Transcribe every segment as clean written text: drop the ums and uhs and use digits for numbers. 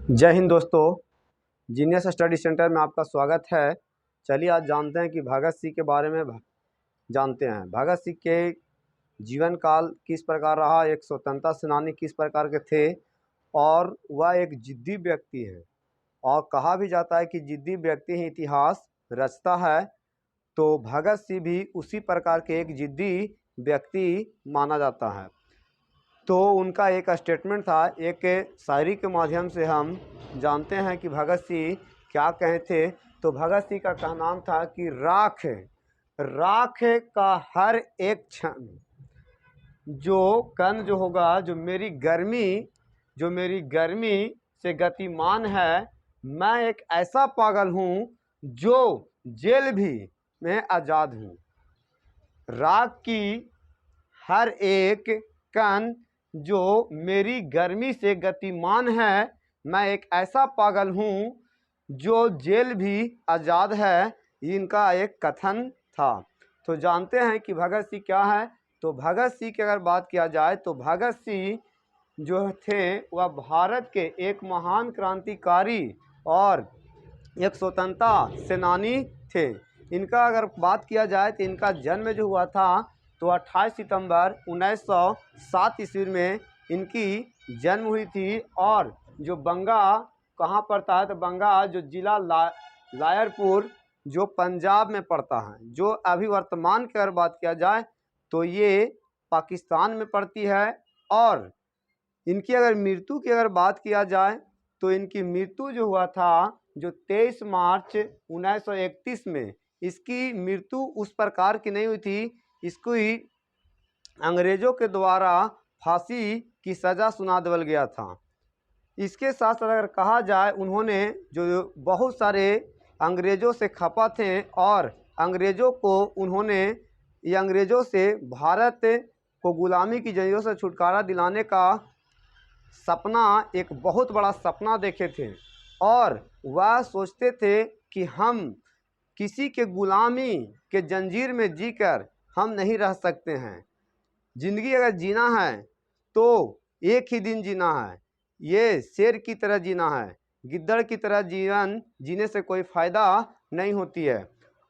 जय हिंद दोस्तों, genius study centre में आपका स्वागत है। चलिए आज जानते हैं कि भगत सिंह के बारे में जानते हैं। भगत सिंह के जीवन काल किस प्रकार रहा, एक स्वतंत्रता सेनानी किस प्रकार के थे और वह एक जिद्दी व्यक्ति है। और कहा भी जाता है कि जिद्दी व्यक्ति ही इतिहास रचता है। तो भगत सिंह भी उसी प्रकार के एक जिद्दी व्यक्ति माना जाता है। तो उनका एक स्टेटमेंट था, एक शायरी के माध्यम से हम जानते हैं कि भगत सिंह क्या कहे थे। तो भगत सिंह का कहना था कि राख राख का हर एक क्षण जो कण जो होगा, जो मेरी गर्मी से गतिमान है, मैं एक ऐसा पागल हूँ जो जेल भी में आज़ाद हूँ। राख की हर एक कण जो मेरी गर्मी से गतिमान है, मैं एक ऐसा पागल हूँ जो जेल भी आज़ाद है। इनका एक कथन था। तो जानते हैं कि भगत सिंह क्या है। तो भगत सिंह की अगर बात किया जाए तो भगत सिंह जो थे वह भारत के एक महान क्रांतिकारी और एक स्वतंत्रता सेनानी थे। इनका अगर बात किया जाए तो इनका जन्म जो हुआ था तो 28 सितंबर 1907 ईस्वी में इनकी जन्म हुई थी। और जो बंगा कहाँ पड़ता है, तो बंगा जो जिला लायरपुर जो पंजाब में पड़ता है, जो अभी वर्तमान की अगर बात किया जाए तो ये पाकिस्तान में पड़ती है। और इनकी अगर मृत्यु की अगर बात किया जाए तो इनकी मृत्यु जो हुआ था जो 23 मार्च 1931 में, इसकी मृत्यु उस प्रकार की नहीं हुई थी। इसको ही अंग्रेज़ों के द्वारा फांसी की सज़ा सुना दिया गया था। इसके साथ साथ अगर कहा जाए, उन्होंने जो बहुत सारे अंग्रेज़ों से खपा थे और अंग्रेज़ों को उन्होंने ये अंग्रेज़ों से भारत को गुलामी की जंजीरों से छुटकारा दिलाने का सपना, एक बहुत बड़ा सपना देखे थे। और वह सोचते थे कि हम किसी के गुलामी के जंजीर में जीकर हम नहीं रह सकते हैं। ज़िंदगी अगर जीना है तो एक ही दिन जीना है, ये शेर की तरह जीना है, गिद्दड़ की तरह जीवन जीने से कोई फ़ायदा नहीं होती है।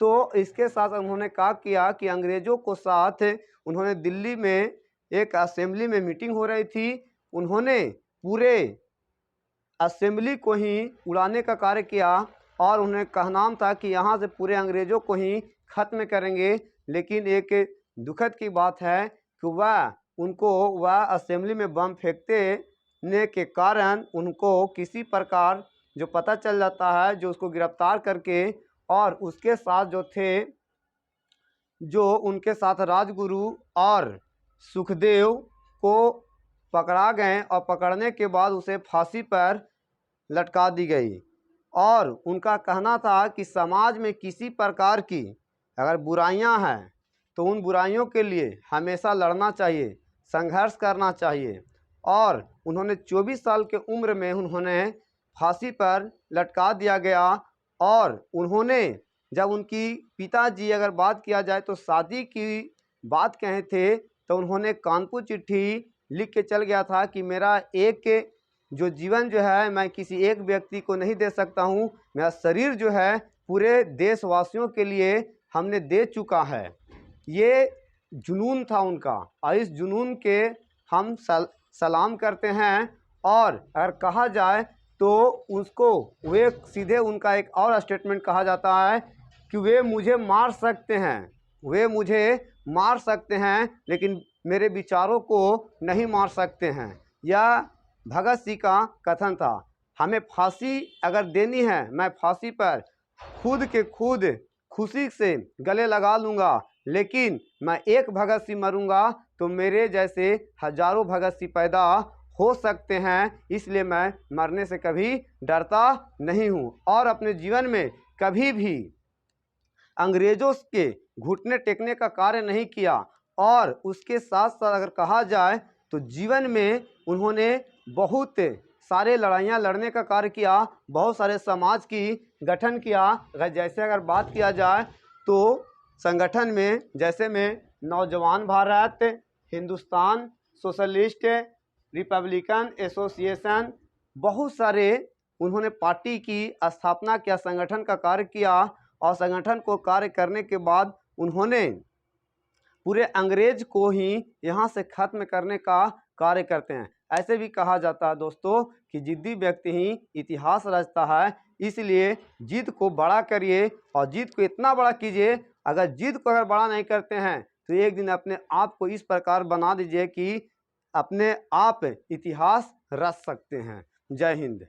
तो इसके साथ उन्होंने क्या किया कि अंग्रेज़ों को साथ उन्होंने दिल्ली में एक असेंबली में मीटिंग हो रही थी, उन्होंने पूरे असेंबली को ही उड़ाने का कार्य किया। और उन्हें कहना था कि यहाँ से पूरे अंग्रेज़ों को ही ख़त्म करेंगे। लेकिन एक दुखद की बात है कि वह असेंबली में बम फेंकने के कारण उनको किसी प्रकार जो पता चल जाता है, जो उसको गिरफ्तार करके, और उसके साथ जो थे, जो उनके साथ राजगुरु और सुखदेव को पकड़ा गए और पकड़ने के बाद उसे फांसी पर लटका दी गई। और उनका कहना था कि समाज में किसी प्रकार की अगर बुराइयां हैं तो उन बुराइयों के लिए हमेशा लड़ना चाहिए, संघर्ष करना चाहिए। और उन्होंने 24 साल के उम्र में उन्होंने फांसी पर लटका दिया गया। और उन्होंने जब उनकी पिताजी अगर बात किया जाए तो शादी की बात कहे थे, तो उन्होंने कानपुर चिट्ठी लिख के चल गया था कि मेरा एक जो जीवन जो है मैं किसी एक व्यक्ति को नहीं दे सकता हूँ, मेरा शरीर जो है पूरे देशवासियों के लिए हमने दे चुका है। ये जुनून था उनका और इस जुनून के हम सलाम करते हैं। और अगर कहा जाए तो उसको वे सीधे उनका एक और स्टेटमेंट कहा जाता है कि वे मुझे मार सकते हैं, लेकिन मेरे विचारों को नहीं मार सकते हैं। यह भगत सिंह का कथन था। हमें फांसी अगर देनी है, मैं फांसी पर खुद खुशी से गले लगा लूँगा, लेकिन मैं एक भगत सिंह मरूँगा तो मेरे जैसे हजारों भगत सिंह पैदा हो सकते हैं। इसलिए मैं मरने से कभी डरता नहीं हूँ और अपने जीवन में कभी भी अंग्रेज़ों के घुटने टेकने का कार्य नहीं किया। और उसके साथ साथ अगर कहा जाए तो जीवन में उन्होंने बहुत सारे लड़ाइयाँ लड़ने का कार्य किया, बहुत सारे समाज की गठन किया। जैसे अगर बात किया जाए तो संगठन में जैसे में नौजवान Bharat, Hindustan socialist Republican association, बहुत सारे उन्होंने पार्टी की स्थापना किया, संगठन का कार्य किया और संगठन को कार्य करने के बाद उन्होंने पूरे अंग्रेज को ही यहाँ से खत्म करने का कार्य करते हैं। ऐसे भी कहा जाता है दोस्तों कि जिद्दी व्यक्ति ही इतिहास रचता है, इसलिए जिद को बड़ा करिए और जिद को इतना बड़ा कीजिए। अगर जिद को अगर बड़ा नहीं करते हैं तो एक दिन अपने आप को इस प्रकार बना दीजिए कि अपने आप इतिहास रच सकते हैं। जय हिंद।